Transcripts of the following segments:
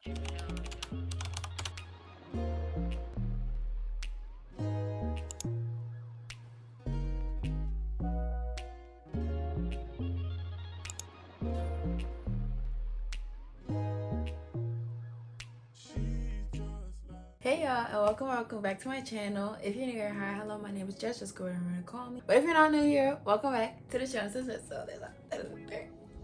Hey y'all, and welcome back to my channel. If you're new here, hi, hello, my name is Jess, just go ahead and call me. But if you're not new here, welcome back to the channel.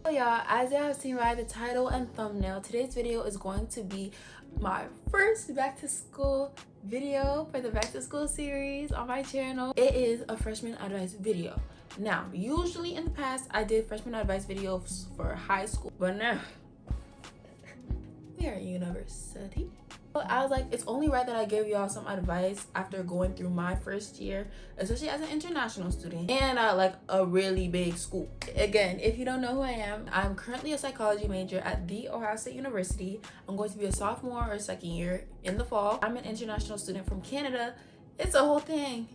So y'all, as you have seen by the title and thumbnail, today's video is going to be my first back to school video for the back to school series on my channel. It is a freshman advice video. Now, usually in the past, I did freshman advice videos for high school, but now we are at university. I was like, it's only right that I give y'all some advice after going through my first year, especially as an international student and at like a really big school. Again, if you don't know who I am, I'm currently a psychology major at the Ohio State University. I'm going to be a sophomore or second year in the fall. I'm an international student from Canada. It's a whole thing.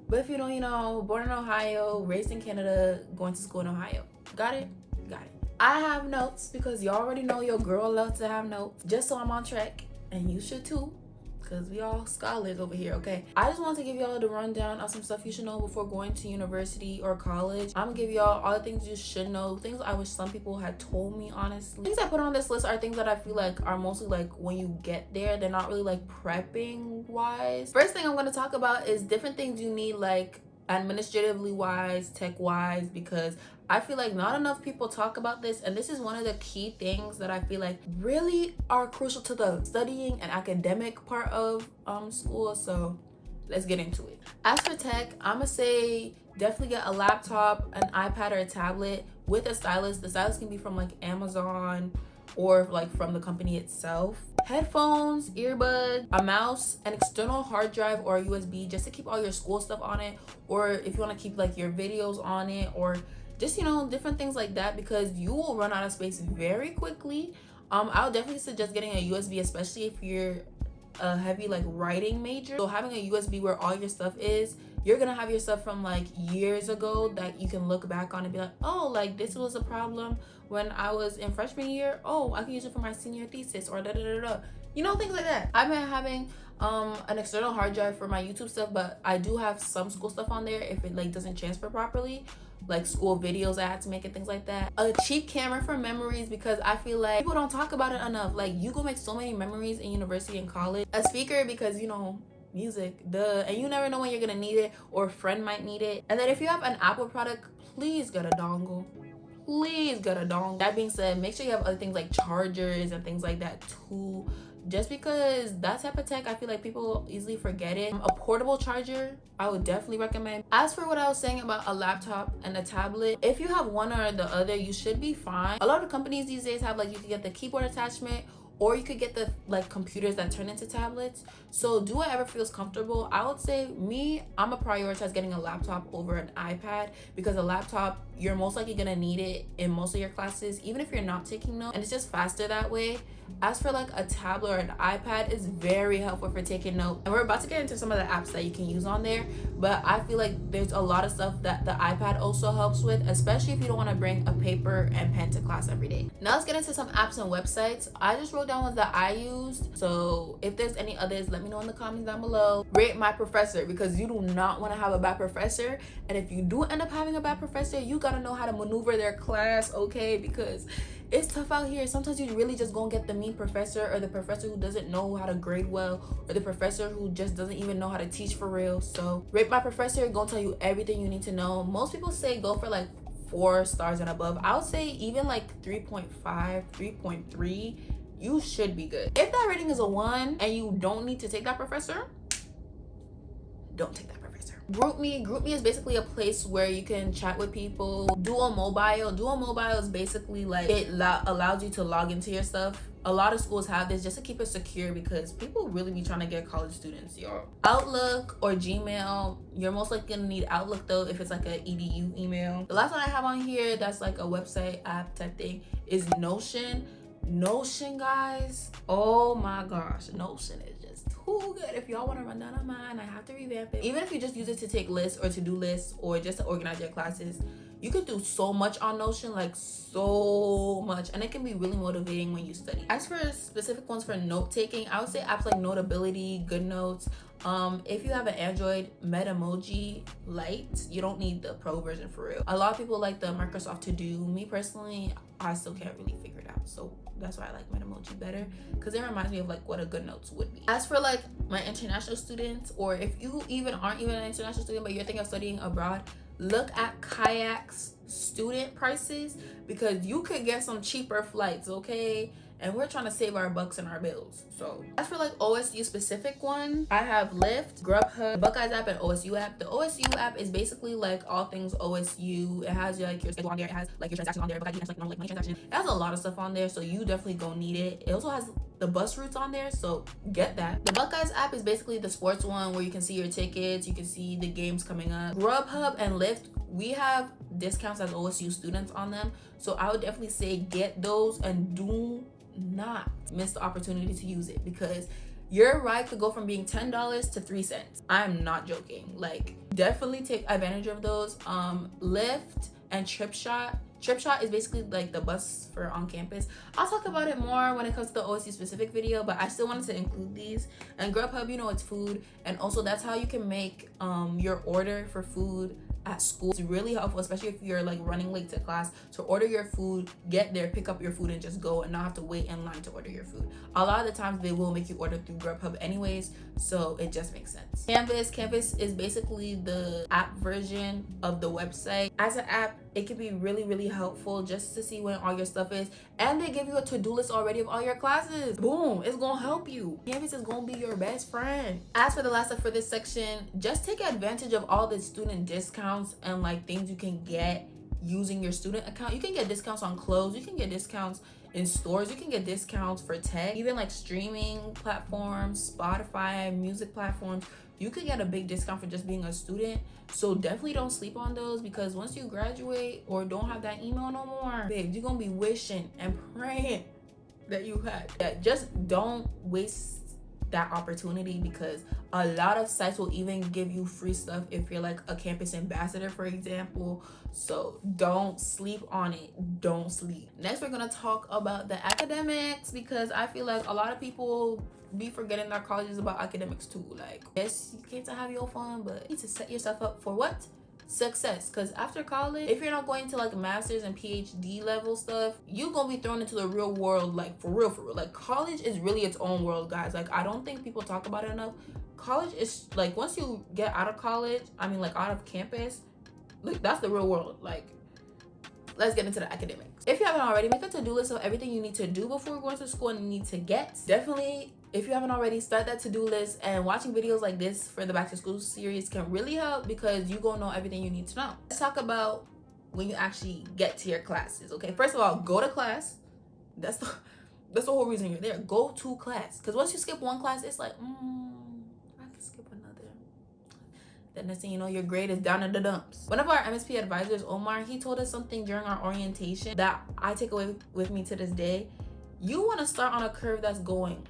But if you don't, born in Ohio, raised in Canada, going to school in Ohio. Got it? Got it. I have notes because you already know your girl loves to have notes, just so I'm on track. And you should too, because we all scholars over here, okay? I just want to give y'all the rundown of some stuff you should know before going to university or college. I'm gonna give y'all all the things you should know, things I wish some people had told me, honestly. Things I put on this list are things that I feel like are mostly like when you get there, they're not really like prepping wise. First thing I'm gonna talk about is different things you need, like administratively wise, tech wise, because I feel like not enough people talk about this, and this is one of the key things that I feel like really are crucial to the studying and academic part of school. So let's get into it. As for tech, I'm gonna say definitely get a laptop, an iPad, or a tablet with a stylus. The stylus can be from like Amazon or like from the company itself. Headphones, earbuds, a mouse, an external hard drive or a USB just to keep all your school stuff on it, or if you want to keep like your videos on it, or just different things like that, because you will run out of space very quickly. I would definitely suggest getting a USB, especially if you're a heavy like writing major. So having a USB where all your stuff is, you're gonna have your stuff from like years ago that you can look back on and be like, oh, like this was a problem when I was in freshman year. Oh, I can use it for my senior thesis, or things like that. I've been having an external hard drive for my YouTube stuff, but I do have some school stuff on there if it like doesn't transfer properly, like school videos I had to make and things like that. A cheap camera for memories, because I feel like people don't talk about it enough. Like, you go make so many memories in university and college. A speaker, because music, duh, and you never know when you're gonna need it, or a friend might need it. And then if you have an Apple product, please get a dongle. Please get a dongle. That being said, make sure you have other things like chargers and things like that too, just because that type of tech, I feel like people easily forget it. A portable charger, I would definitely recommend. As for what I was saying about a laptop and a tablet, if you have one or the other, you should be fine. A lot of companies these days have, like, you can get the keyboard attachment, or you could get the like computers that turn into tablets. So do whatever feels comfortable. I would say I'm gonna prioritize getting a laptop over an iPad, because a laptop, you're most likely gonna need it in most of your classes, even if you're not taking notes, and it's just faster that way. As for like a tablet or an iPad, is very helpful for taking notes, and we're about to get into some of the apps that you can use on there, but I feel like there's a lot of stuff that the iPad also helps with, especially if you don't want to bring a paper and pen to class every day. Now let's get into some apps and websites. I just wrote down ones that I used, so if there's any others, let me know in the comments down below. Rate my professor, because you do not want to have a bad professor, and if you do end up having a bad professor, you gotta know how to maneuver their class, okay? Because it's tough out here. Sometimes you really just gonna get the mean professor, or the professor who doesn't know how to grade well, or the professor who just doesn't even know how to teach for real. So Rate My Professor gonna tell you everything you need to know. Most people say go for like 4 stars and above. I would say even like 3.5, 3.3, you should be good. If that rating is a 1 and you don't need to take that professor, don't take that professor. GroupMe is basically a place where you can chat with people. Dual Mobile is basically like, it allows you to log into your stuff. A lot of schools have this just to keep it secure, because people really be trying to get college students, y'all. Outlook or Gmail, you're most likely gonna need Outlook though if it's like an EDU email. The last one I have on here that's like a website app type thing is Notion. Notion, guys, oh my gosh, Notion is just too good. If y'all want to run down on mine, I have to revamp it. Even if you just use it to take lists or to do lists, or just to organize your classes, You could do so much on Notion, like so much, and it can be really motivating when you study. As for specific ones for note taking, I would say apps like Notability, Good Notes. If you have an Android, Metamoji Lite, you don't need the pro version for real. A lot of people like the Microsoft To Do. Me personally, I still can't really figure it out, so that's why I like Metamoji better, because it reminds me of like what a Good Notes would be. As for like my international students, or if you even aren't even an international student but you're thinking of studying abroad, look at Kayak's student prices, because you could get some cheaper flights, okay? And we're trying to save our bucks and our bills. So as for like OSU specific one, I have Lyft, Grubhub, Buckeyes app, and OSU app. The OSU app is basically like all things OSU. It has like your schedule on there. It has like your transactions on there. Buckeyes has like normal like money transaction. It has a lot of stuff on there, so you definitely gonna need it. It also has the bus routes on there, so get that. The Buckeyes app is basically the sports one where you can see your tickets, you can see the games coming up. Grubhub and Lyft, we have discounts as OSU students on them, so I would definitely say get those and do not miss the opportunity to use it, because your ride could go from being $10 to 3 cents. I'm not joking. Like, definitely take advantage of those. Lyft and TripShot. TripShot is basically like the bus for on campus. I'll talk about it more when it comes to the OSU specific video, but I still wanted to include these. And Grubhub, you know, it's food, and also that's how you can make your order for food at school. It's really helpful, especially if you're like running late to class, to order your food, get there, pick up your food, and just go, and not have to wait in line to order your food. A lot of the times they will make you order through Grubhub anyways, so it just makes sense. Canvas is basically the app version of the website. As an app, it can be really helpful just to see when all your stuff is, and they give you a to-do list already of all your classes. Boom, it's gonna help you. Canvas is gonna be your best friend. As for the last stuff for this section, just take advantage of all the student discounts and like things you can get using your student account. You can get discounts on clothes, you can get discounts in stores, you can get discounts for tech, even like streaming platforms, Spotify, music platforms. You could get a big discount for just being a student. So definitely don't sleep on those, because once you graduate or don't have that email no more, babe, you're gonna be wishing and praying that you had. Yeah, just don't waste that opportunity, because a lot of sites will even give you free stuff if you're like a campus ambassador, for example. So don't sleep on it. Don't sleep. Next, we're gonna talk about the academics, because I feel like a lot of people be forgetting their colleges about academics too. Like, yes, you get to have your fun, but you need to set yourself up for what? Success. Because after college, if you're not going to like master's and PhD level stuff, you're gonna be thrown into the real world, like for real. Like, college is really its own world, guys. Like, I don't think people talk about it enough. College is like, once you get out of college, I mean like out of campus, like that's the real world. Like, let's get into the academics. If you haven't already, make a to-do list of everything you need to do before going to school and you need to get. Definitely, if you haven't already, start that to-do list, and watching videos like this for the back to school series can really help, because you gonna know everything you need to know. Let's talk about when you actually get to your classes, okay? First of all, go to class. That's the whole reason you're there. Go to class, because once you skip one class, it's like, I can skip another. Then next thing you know, your grade is down in the dumps. One of our MSP advisors, Omar, he told us something during our orientation that I take away with me to this day. You want to start on a curve that's going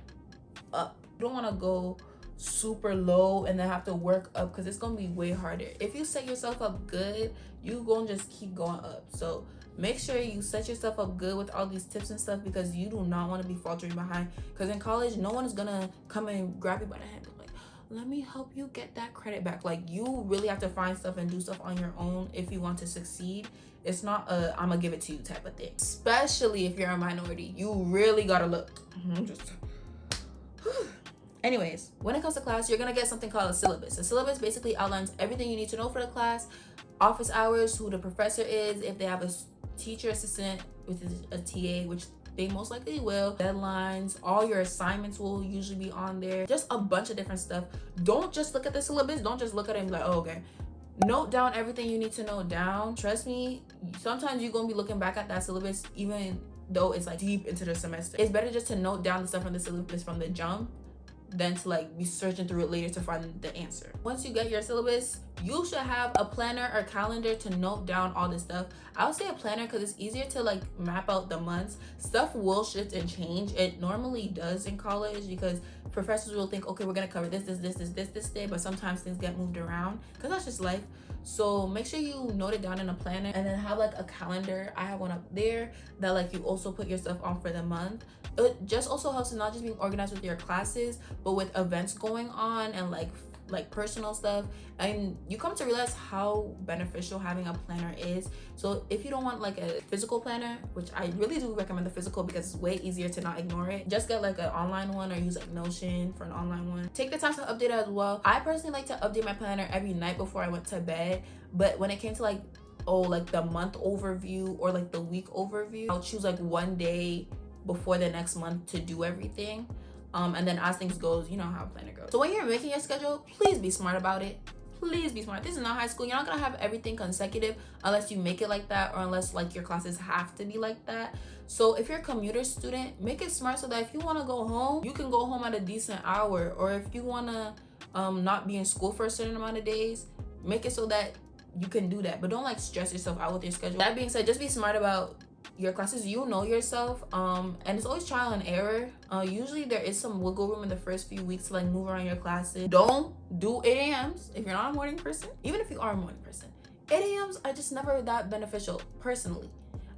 up. You don't want to go super low and then have to work up, because it's going to be way harder. If you set yourself up good, you going to just keep going up. So make sure you set yourself up good with all these tips and stuff, because you do not want to be faltering behind. Because in college, no one is going to come and grab you by the hand, like, let me help you get that credit back. Like, you really have to find stuff and do stuff on your own if you want to succeed. It's not a I'm gonna give it to you type of thing. Especially if you're a minority, you really gotta look. Anyways, when it comes to class, you're gonna get something called a syllabus. A syllabus basically outlines everything you need to know for the class, office hours, who the professor is, if they have a teacher assistant, which is a TA, which they most likely will, deadlines, all your assignments will usually be on there, just a bunch of different stuff. Don't just look at the syllabus. Don't just look at it and be like, oh, okay. Note down everything you need to note down. Trust me, sometimes you're gonna be looking back at that syllabus even though it's like deep into the semester. It's better just to note down the stuff from the syllabus from the jump than to like be searching through it later to find the answer. Once you get your syllabus, you should have a planner or calendar to note down all this stuff. I would say a planner because it's easier to like map out the months. Stuff will shift and change. It normally does in college because professors will think, okay, we're gonna cover this day, but sometimes things get moved around because that's just life. So make sure you note it down in a planner and then have like a calendar. I have one up there that like you also put your stuff on for the month. It just also helps in not just being organized with your classes, but with events going on and like personal stuff, and you come to realize how beneficial having a planner is. So if you don't want like a physical planner, which I really do recommend the physical because it's way easier to not ignore it, just get like an online one or use like Notion for an online one. Take the time to update it as well. I personally like to update my planner every night before I went to bed, but when it came to like the month overview or like the week overview, I'll choose like one day before the next month to do everything. And then as things goes, you know how a planner goes. So when you're making your schedule, please be smart about it. Please be smart. This is not high school. You're not gonna have everything consecutive unless you make it like that, or unless like your classes have to be like that. So if you're a commuter student, make it smart so that if you want to go home, you can go home at a decent hour. Or if you want to not be in school for a certain amount of days, make it so that you can do that. But don't like stress yourself out with your schedule. That being said, just be smart about your classes. You know yourself, and it's always trial and error. Usually there is some wiggle room in the first few weeks to like move around your classes. Don't do 8 a.m.s if you're not a morning person. Even if you are a morning person, 8 a.m.s are just never that beneficial. Personally,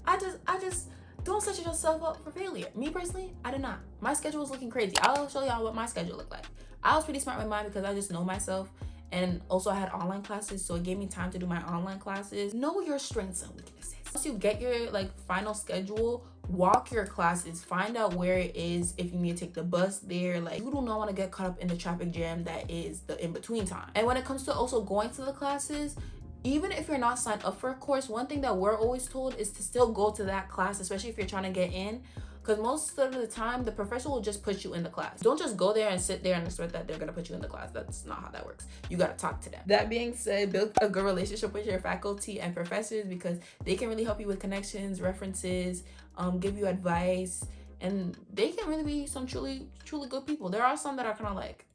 I just don't set yourself up for failure. Me personally, I did not. My schedule was looking crazy. I'll show y'all what my schedule looked like. I was pretty smart with mine because I just know myself, and also I had online classes, so it gave me time to do my online classes. Know your strengths and weaknesses. Once you get your like final schedule, walk your classes, find out where it is, if you need to take the bus there. Like, you do not want to get caught up in the traffic jam that is the in-between time. And when it comes to also going to the classes, even if you're not signed up for a course, one thing that we're always told is to still go to that class, especially if you're trying to get in, because most of the time the professor will just put you in the class. Don't just go there and sit there and expect that they're gonna put you in the class. That's not how that works. You gotta talk to them. That being said, build a good relationship with your faculty and professors because they can really help you with connections, references, give you advice, and they can really be some truly good people. There are some that are kind of like,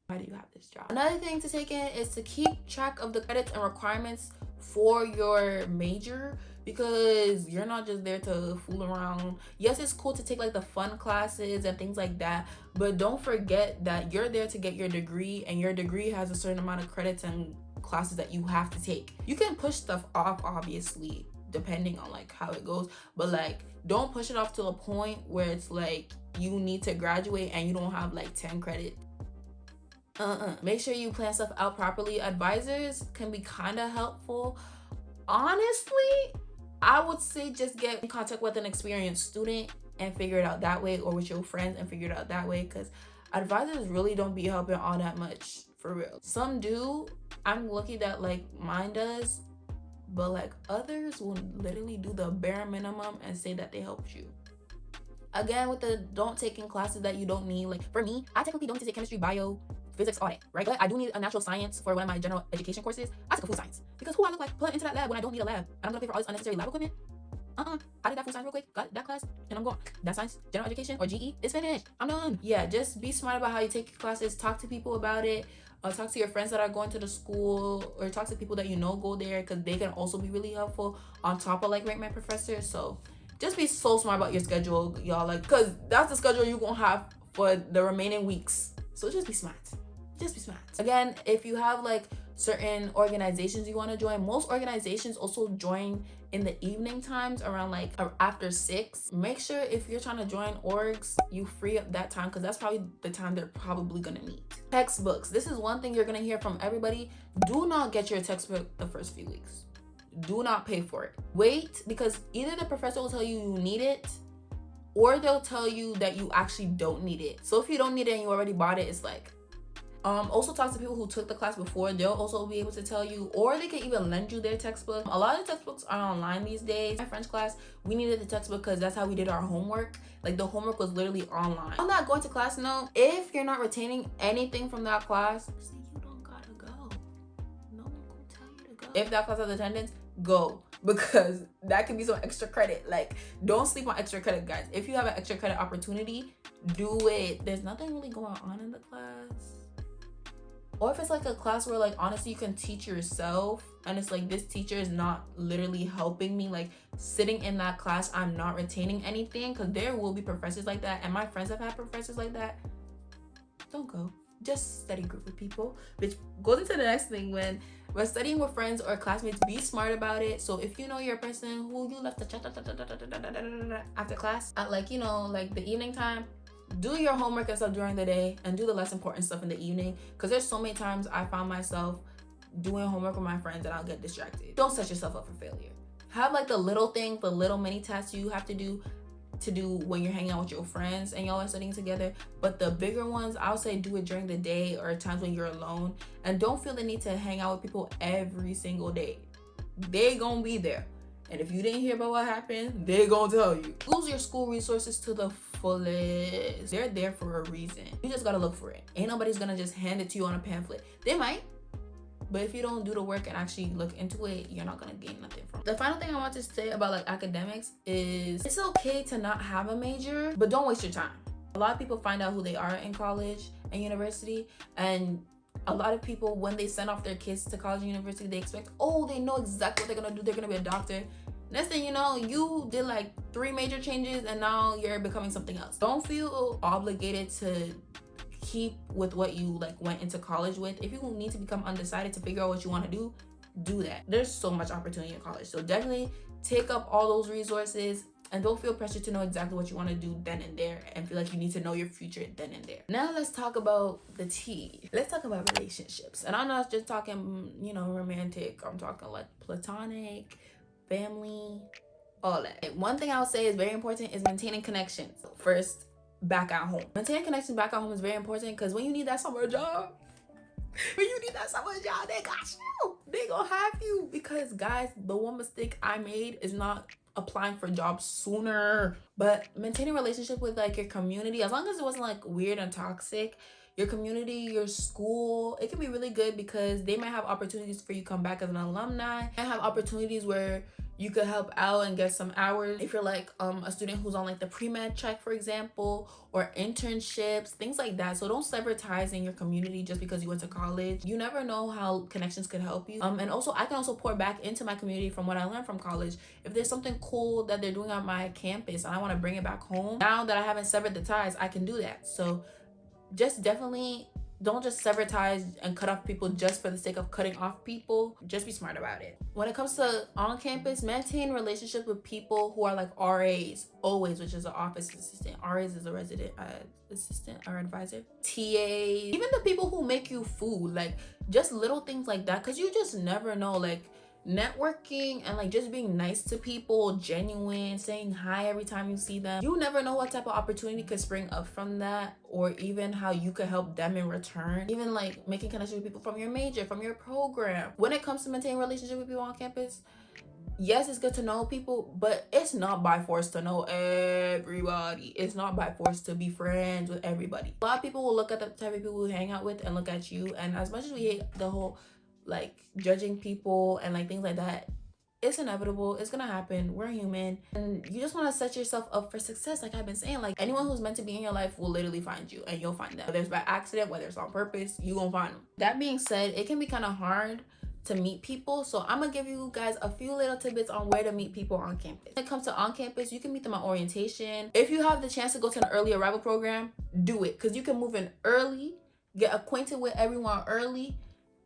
why do you have this job? Another thing to take in is to keep track of the credits and requirements for your major, because you're not just there to fool around. Yes, it's cool to take like the fun classes and things like that, but don't forget that you're there to get your degree, and your degree has a certain amount of credits and classes that you have to take. You can push stuff off, obviously, depending on like how it goes, but like don't push it off to a point where it's like you need to graduate and you don't have like 10 credits. Make sure you plan stuff out properly. Advisors can be kind of helpful. Honestly, I would say just get in contact with an experienced student and figure it out that way, or with your friends and figure it out that way, because advisors really don't be helping all that much, for real. Some do. I'm lucky that like mine does, but like others will literally do the bare minimum and say that they helped you. Again, with the don't taking classes that you don't need. Like for me, I technically don't need to take chemistry, bio, physics, all that, right? But I do need a natural science for one of my general education courses. I took a food science because who I look like put into that lab when I don't need a lab, and I'm gonna pay for all this unnecessary lab equipment. I did that food science real quick, got that class, and I'm going. That science, general education or GE is finished. I'm done. Yeah, just be smart about how you take your classes. Talk to people about it. Talk to your friends that are going to the school, or talk to people that you know go there, because they can also be really helpful on top of like rank my professors. So just be so smart about your schedule, y'all, like, because that's the schedule you're gonna have for the remaining weeks. So just be smart. Just be smart. Again, if you have like certain organizations you want to join, most organizations also join in the evening times around like after 6. Make sure if you're trying to join orgs, you free up that time, because that's probably the time they're probably gonna meet. Textbooks. This is one thing you're gonna hear from everybody. Do not get your textbook the first few weeks. Do not pay for it. Wait, because either the professor will tell you you need it, or they'll tell you that you actually don't need it. So if you don't need it and you already bought it, it's like, also talk to people who took the class before. They'll also be able to tell you, or they can even lend you their textbook. A lot of textbooks are online these days. My French class, we needed the textbook because that's how we did our homework. Like the homework was literally online. I'm not going to class, no. If you're not retaining anything from that class, you don't gotta go. No one will tell you to go. If that class has attendance, go. because that could be some extra credit. Like, don't sleep on extra credit, guys. If you have an extra credit opportunity, do it. There's nothing really going on in the class. Or if it's like a class where like honestly you can teach yourself and it's like this teacher is not literally helping me, like sitting in that class I'm not retaining anything, because there will be professors like that and my friends have had professors like that. Don't go. Just study group with people, which goes into the next thing. When we're studying with friends or classmates, be smart about it. So if you know you're a person who you left the chat after class at like, you know, like the evening time, do your homework and stuff during the day and do the less important stuff in the evening, because there's so many times I found myself doing homework with my friends and I'll get distracted. Don't set yourself up for failure. Have like the little things, the little mini tasks you have to do when you're hanging out with your friends and y'all are studying together, but the bigger ones, I would say do it during the day or times when you're alone, and don't feel the need to hang out with people every single day. They gonna be there, and if you didn't hear about what happened, they gonna tell you. Use your school resources to the fullest. They're there for a reason. You just gotta look for it. Ain't nobody's gonna just hand it to you on a pamphlet. They might, but if you don't do the work and actually look into it, you're not gonna gain nothing from it. The final thing I want to say about like academics is it's okay to not have a major, but don't waste your time. A lot of people find out who they are in college and university, and a lot of people, when they send off their kids to college and university, they expect, oh, they know exactly what they're gonna do. They're gonna be a doctor. Next thing you know, you did like 3 major changes and now you're becoming something else. Don't feel obligated to keep with what you like went into college with. If you need to become undecided to figure out what you want to do that. There's so much opportunity in college, so definitely take up all those resources and don't feel pressured to know exactly what you want to do then and there and feel like you need to know your future then and there. Now let's talk about the tea. Let's talk about relationships, and I'm not just talking, you know, romantic. I'm talking like platonic, family, all that. One thing I would say is very important is maintaining connections. First, back at home. Maintaining connections back at home is very important, because when you need that summer job, they got you. They gonna have you. Because guys, the one mistake I made is not applying for jobs sooner. But maintaining a relationship with like your community, as long as it wasn't like weird and toxic, your community, your school, it can be really good, because they might have opportunities for you to come back as an alumni. They have opportunities where you could help out and get some hours if you're like a student who's on like the pre-med check, for example, or internships, things like that. So don't sever ties in your community just because you went to college. You never know how connections could help you. And also I can also pour back into my community from what I learned from college. If there's something cool that they're doing on my campus and I want to bring it back home, now that I haven't severed the ties, I can do that. So just definitely don't just sever ties and cut off people just for the sake of cutting off people. Just be smart about it. When it comes to on campus, maintain relationships with people who are like RAs, always, which is an office assistant. RAs is a resident assistant or advisor. TAs, even the people who make you food, like just little things like that, because you just never know. Like networking and like just being nice to people, genuine, saying hi every time you see them, you never know what type of opportunity could spring up from that, or even how you could help them in return. Even like making connections with people from your major, from your program. When it comes to maintaining relationship with people on campus, yes, it's good to know people, but it's not by force to know everybody. It's not by force to be friends with everybody. A lot of people will look at the type of people we hang out with and look at you, and as much as we hate the whole like judging people and like things like that, it's inevitable. It's gonna happen. We're human, and you just want to set yourself up for success. Like I've been saying, like anyone who's meant to be in your life will literally find you, and you'll find them. Whether it's by accident, whether it's on purpose, you gonna find them. That being said, it can be kind of hard to meet people, so I'm gonna give you guys a few little tidbits on where to meet people on campus. When it comes to on campus, you can meet them at orientation. If you have the chance to go to an early arrival program, do it, because you can move in early, get acquainted with everyone early,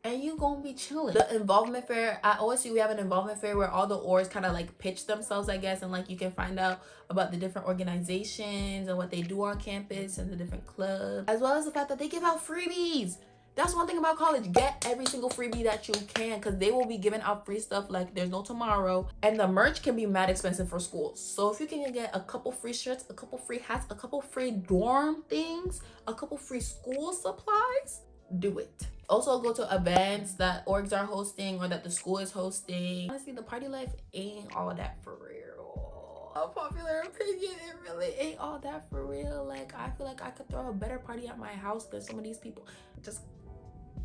and you gonna be chilling. The involvement fair, at OSU we have an involvement fair where all the orgs kind of like pitch themselves, I guess, and like you can find out about the different organizations and what they do on campus and the different clubs, as well as the fact that they give out freebies. That's one thing about college. Get every single freebie that you can, because they will be giving out free stuff like there's no tomorrow, and the merch can be mad expensive for schools. So if you can get a couple free shirts, a couple free hats, a couple free dorm things, a couple free school supplies, do it. Also go to events that orgs are hosting or that the school is hosting. Honestly, the party life ain't all that for real. A popular opinion, it really ain't all that for real. Like I feel like I could throw a better party at my house than some of these people. Just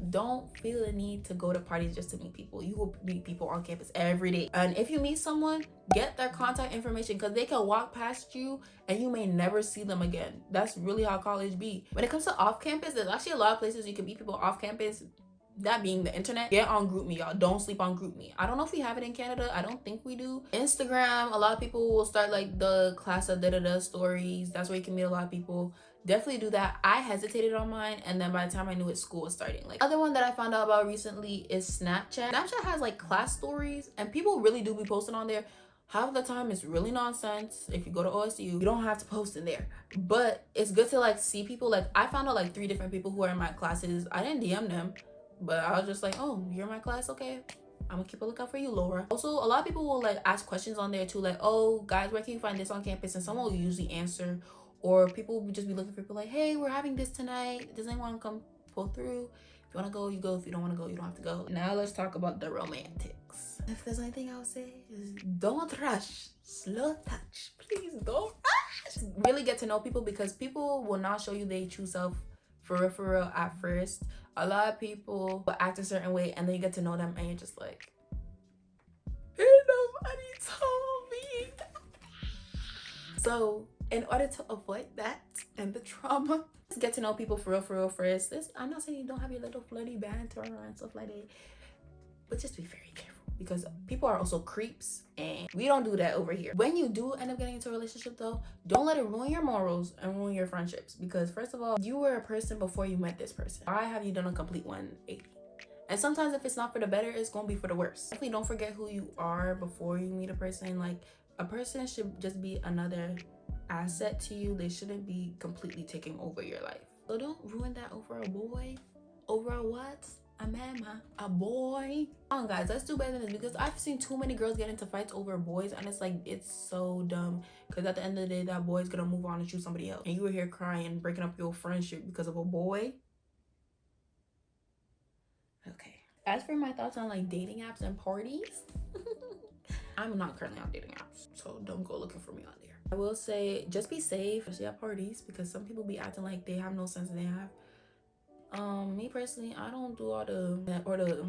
Don't feel the need to go to parties just to meet people. You will meet people on campus every day. And if you meet someone, get their contact information, because they can walk past you and you may never see them again. That's really how college be. When it comes to off campus, there's actually a lot of places you can meet people off campus, that being the internet. Get on GroupMe, y'all. Don't sleep on GroupMe. I don't know if we have it in Canada. I don't think we do. Instagram, a lot of people will start like the class of da-da-da stories. That's where you can meet a lot of people. Definitely do that. I hesitated on mine, and then by the time I knew it, school was starting. Like, other one that I found out about recently is Snapchat. Snapchat has like class stories, and people really do be posting on there. Half the time it's really nonsense. If you go to OSU, you don't have to post in there, but it's good to like see people. Like, I found out like 3 different people who are in my classes. I didn't DM them, but I was just like, oh, you're in my class, okay, I'm gonna keep a lookout for you, Laura. Also, a lot of people will like ask questions on there too, like, oh guys, where can you find this on campus? And someone will usually answer, or people will just be looking for people like, hey, we're having this tonight, does anyone want to come pull through? If you want to go, you go. If you don't want to go, you don't have to go. Now let's talk about the romantics. If there's anything I would say is don't rush. Slow touch, please don't rush. Really get to know people, because people will not show you their true self for real at first. A lot of people will act a certain way, and then you get to know them and you're just like, nobody told me. So in order to avoid that and the trauma, just get to know people for real first. I'm not saying you don't have your little flirty banter and stuff like that, but just be very careful, because people are also creeps, and we don't do that over here. When you do end up getting into a relationship though, don't let it ruin your morals and ruin your friendships, because first of all, you were a person before you met this person. Why have you done a complete 180? And sometimes if it's not for the better, it's gonna be for the worse. Definitely don't forget who you are before you meet a person. Like, a person should just be another asset to you. They shouldn't be completely taking over your life. So don't ruin that over a boy. Over a what? A mama, a boy. Come on guys, let's do better than this, because I've seen too many girls get into fights over boys, and it's like, it's so dumb, because at the end of the day, that boy's gonna move on and choose somebody else, and you were here crying, breaking up your friendship because of a boy. Okay, as for my thoughts on like dating apps and parties, I'm not currently on dating apps, so don't go looking for me on there. I will say, just be safe, especially at parties, because some people be acting like they have no sense, and they have. Me personally, I don't do all the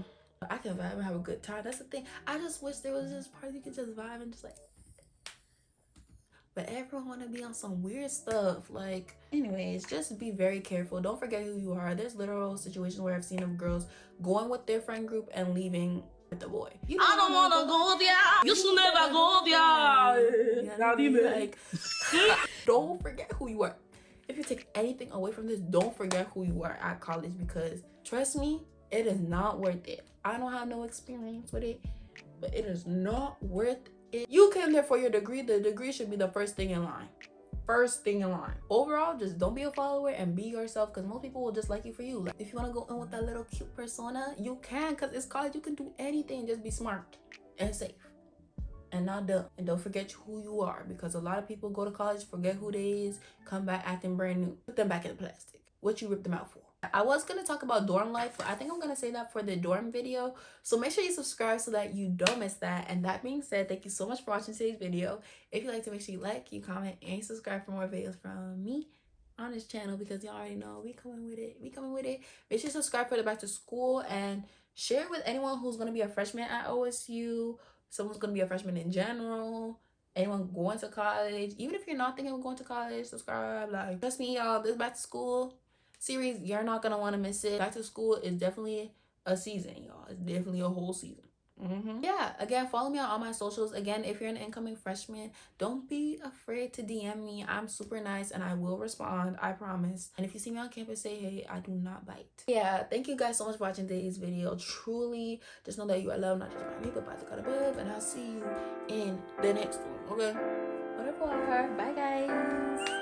I can vibe and have a good time. That's the thing. I just wish there was this part you could just vibe and just like, but everyone want to be on some weird stuff. Like, anyways, just be very careful. Don't forget who you are. There's literal situations where I've seen of girls going with their friend group and leaving with the boy. I don't wanna go there. You should never go there. Like, don't forget who you are. If you take anything away from this, don't forget who you are at college, because trust me, it is not worth it. I don't have no experience with it, but it is not worth it. You came there for your degree. The degree should be the first thing in line. First thing in line. Overall, just don't be a follower and be yourself, because most people will just like you for you. Like, if you want to go in with that little cute persona, you can, because it's college. You can do anything. Just be smart and safe and not dumb. And don't forget who you are, because a lot of people go to college, forget who they is, come back acting brand new. Put them back in the plastic. What you ripped them out for? I was gonna talk about dorm life, but I think I'm gonna say that for the dorm video. So make sure you subscribe so that you don't miss that. And that being said, thank you so much for watching today's video. If you like to, make sure you like, you comment, and you subscribe for more videos from me on this channel, because you already know we coming with it. We coming with it. Make sure you subscribe for the back to school, and share it with anyone who's gonna be a freshman at OSU, someone's gonna be a freshman in general, anyone going to college. Even if you're not thinking of going to college, subscribe. Like, trust me, y'all, this back to school series, you're not gonna want to miss it. Back to school is definitely a season, y'all. It's definitely a whole season. Yeah, again, follow me on all my socials. Again, if you're an incoming freshman, don't be afraid to DM me. I'm super nice and I will respond, I promise. And if you see me on campus, say hey. I do not bite. Yeah, thank you guys so much for watching today's video. Truly, just know that you are loved, not just by me, but by the God above. And I'll see you in the next one. Okay, whatever. Bye guys.